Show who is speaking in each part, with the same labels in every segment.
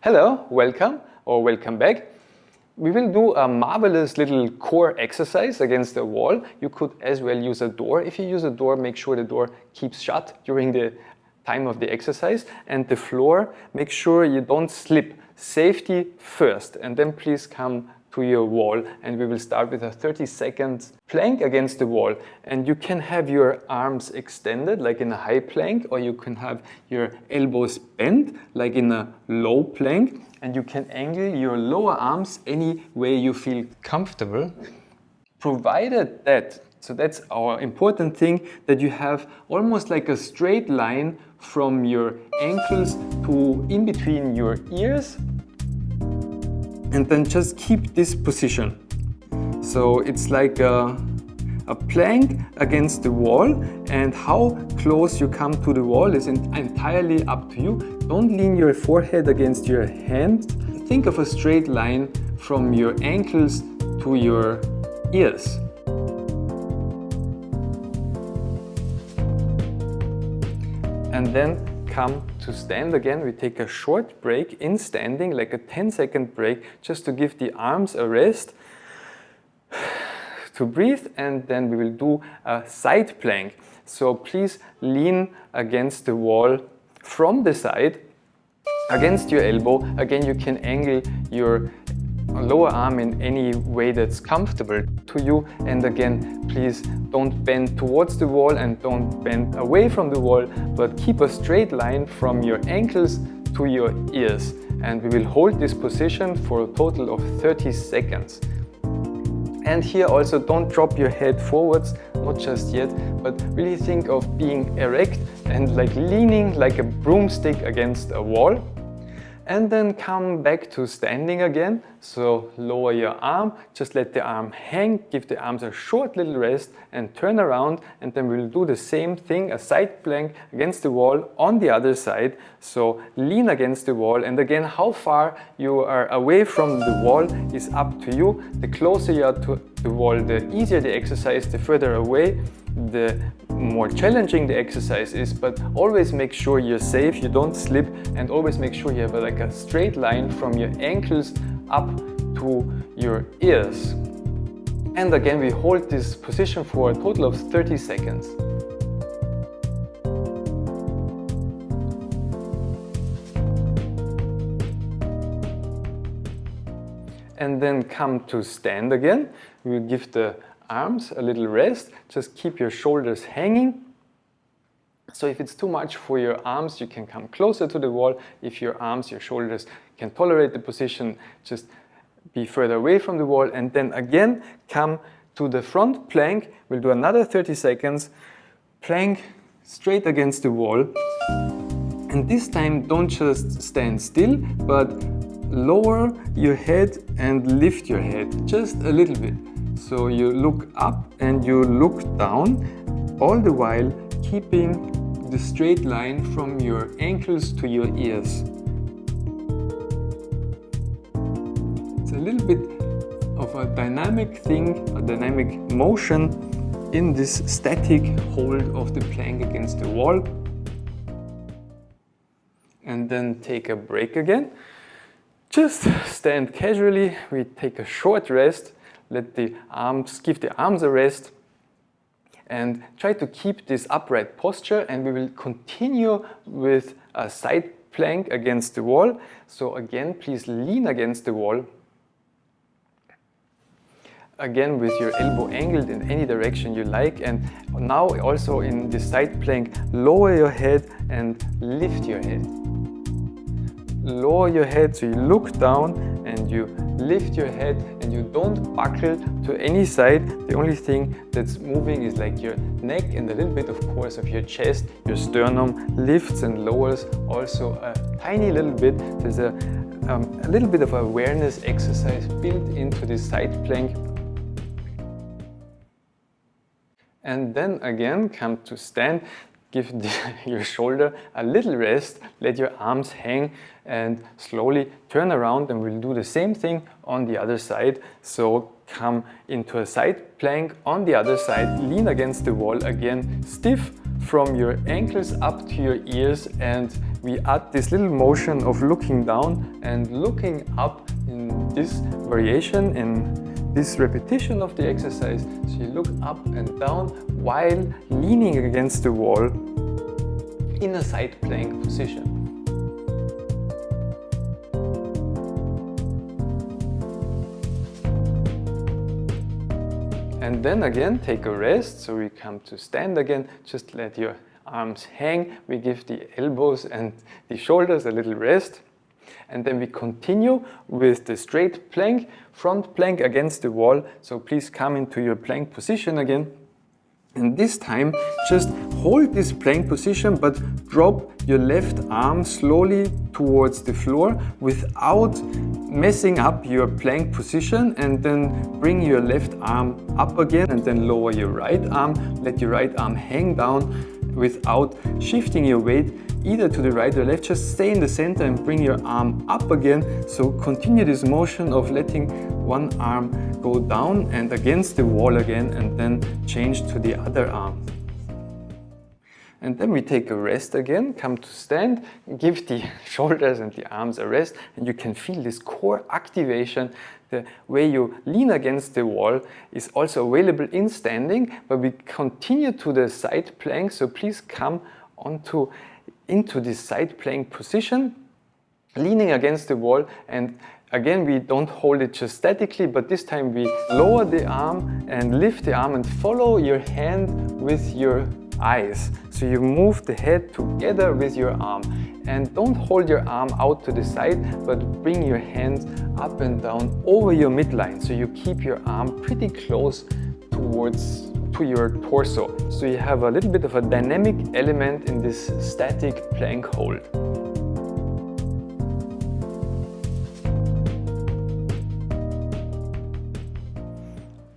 Speaker 1: Hello, welcome or welcome back. We will do a marvelous little core exercise against the wall. You could as well use a door. If you use a door, make sure the door keeps shut during the time of the exercise. And the floor, make sure you don't slip. Safety first, and then please come to your wall, and we will start with a 30-second plank against the wall. And you can have your arms extended like in a high plank, or you can have your elbows bent like in a low plank, and you can angle your lower arms any way you feel comfortable, provided that, so that's our important thing, that you have almost like a straight line from your ankles to in between your ears, and then just keep this position. So it's like a plank against the wall, and how close you come to the wall is entirely up to you. Don't lean your forehead against your hand. Think of a straight line from your ankles to your ears. And then come to stand again. We take a short break in standing, like a 10-second break, just to give the arms a rest to breathe, and then we will do a side plank. So please lean against the wall from the side, against your elbow. Again, you can angle your lower arm in any way that's comfortable to you, and again, please don't bend towards the wall and don't bend away from the wall, but keep a straight line from your ankles to your ears. And we will hold this position for a total of 30 seconds. And here also, don't drop your head forwards, not just yet, but really think of being erect and like leaning like a broomstick against a wall. And then come back to standing again. So lower your arm, just let the arm hang, give the arms a short little rest and turn around, and then we'll do the same thing, a side plank against the wall on the other side. So lean against the wall, and again, how far you are away from the wall is up to you. The closer you are to the wall, the easier the exercise, the further away, the more challenging the exercise is, but always make sure you're safe, you don't slip, and always make sure you have like a straight line from your ankles up to your ears. And again, we hold this position for a total of 30 seconds. And then come to stand again. We will give the arms a little rest. Just keep your shoulders hanging. So if it's too much for your arms, you can come closer to the wall. If your arms, your shoulders can tolerate the position, just be further away from the wall. And then again, come to the front plank. We'll do another 30 seconds. Plank straight against the wall. And this time, don't just stand still, but lower your head and lift your head just a little bit. So you look up and you look down, all the while keeping the straight line from your ankles to your ears. It's a little bit of a dynamic thing, a dynamic motion in this static hold of the plank against the wall. And then take a break again. Just stand casually, we take a short rest, let the arms, give the arms a rest, and try to keep this upright posture, and we will continue with a side plank against the wall. So again, please lean against the wall. Again, with your elbow angled in any direction you like, and now also in the side plank, lower your head and lift your head. Lower your head so you look down and you lift your head, and you don't buckle to any side. The only thing that's moving is like your neck and a little bit, of course, of your chest. Your sternum lifts and lowers also a tiny little bit. There's a little bit of awareness exercise built into this side plank. And then again, come to stand. Give your shoulder a little rest, let your arms hang, and slowly turn around, and we'll do the same thing on the other side. So come into a side plank on the other side, lean against the wall again, stiff from your ankles up to your ears, and we add this little motion of looking down and looking up in this variation, in this repetition of the exercise. So you look up and down while leaning against the wall in a side plank position. And then again, take a rest. So we come to stand again. Just let your arms hang. We give the elbows and the shoulders a little rest. And then we continue with the straight plank, front plank against the wall. So please come into your plank position again. And this time, just hold this plank position, but drop your left arm slowly towards the floor without messing up your plank position, and then bring your left arm up again and then lower your right arm. Let your right arm hang down without shifting your weight either to the right or left. Just stay in the center and bring your arm up again. So continue this motion of letting one arm go down and against the wall again, and then change to the other arm. And then we take a rest again, come to stand, give the shoulders and the arms a rest, and you can feel this core activation. The way you lean against the wall is also available in standing, but we continue to the side plank. So please come into this side plank position, leaning against the wall. And again, we don't hold it just statically, but this time we lower the arm and lift the arm and follow your hand with your eyes. So you move the head together with your arm, and don't hold your arm out to the side, but bring your hands up and down over your midline. So you keep your arm pretty close to your torso. So you have a little bit of a dynamic element in this static plank hold.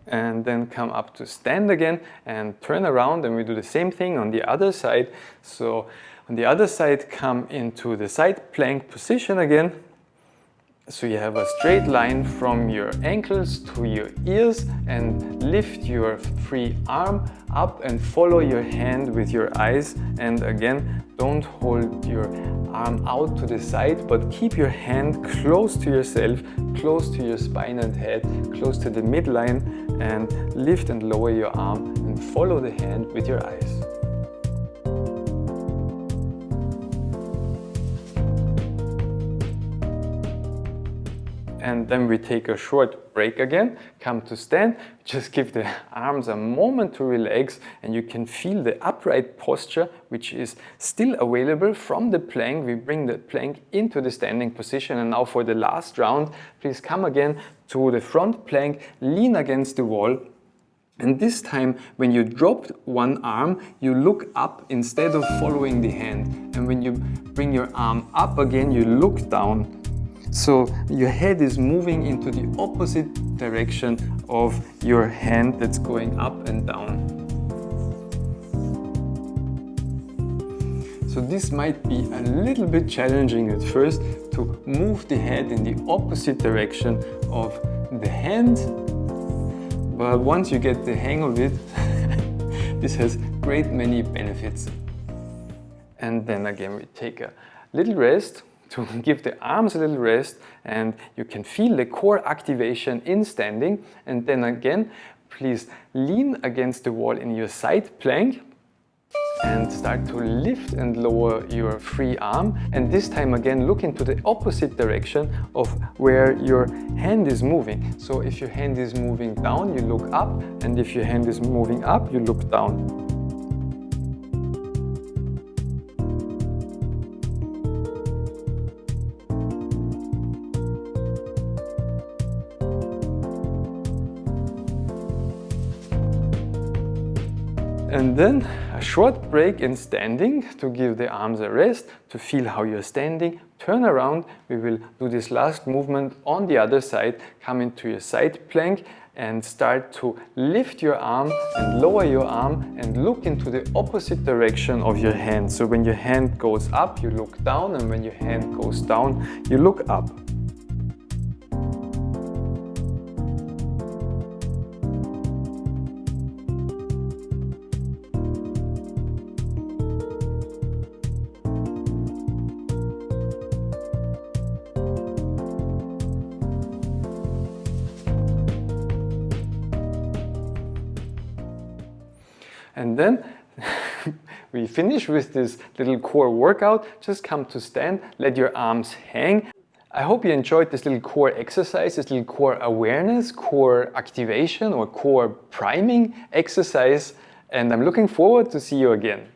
Speaker 1: And then come up to stand again and turn around, and we do the same thing on the other side. So on the other side, come into the side plank position again. So you have a straight line from your ankles to your ears, and lift your free arm up and follow your hand with your eyes. And again, don't hold your arm out to the side, but keep your hand close to yourself, close to your spine and head, close to the midline, and lift and lower your arm and follow the hand with your eyes. And then we take a short break again, come to stand, just give the arms a moment to relax, and you can feel the upright posture, which is still available from the plank. We bring the plank into the standing position. And now for the last round, please come again to the front plank, lean against the wall. And this time, when you drop one arm, you look up instead of following the hand. And when you bring your arm up again, you look down. So your head is moving into the opposite direction of your hand that's going up and down. So this might be a little bit challenging at first, to move the head in the opposite direction of the hand. But once you get the hang of it, this has great many benefits. And then again, we take a little rest to give the arms a little rest, and you can feel the core activation in standing. And then again, please lean against the wall in your side plank and start to lift and lower your free arm. And this time again, look into the opposite direction of where your hand is moving. So if your hand is moving down, you look up, and if your hand is moving up, you look down. And then a short break in standing to give the arms a rest, to feel how you're standing. Turn around. We will do this last movement on the other side. Come into your side plank and start to lift your arm and lower your arm and look into the opposite direction of your hand. So when your hand goes up, you look down, and when your hand goes down, you look up. And then we finish with this little core workout. Just come to stand, let your arms hang. I hope you enjoyed this little core exercise, this little core awareness, core activation or core priming exercise, and I'm looking forward to see you again.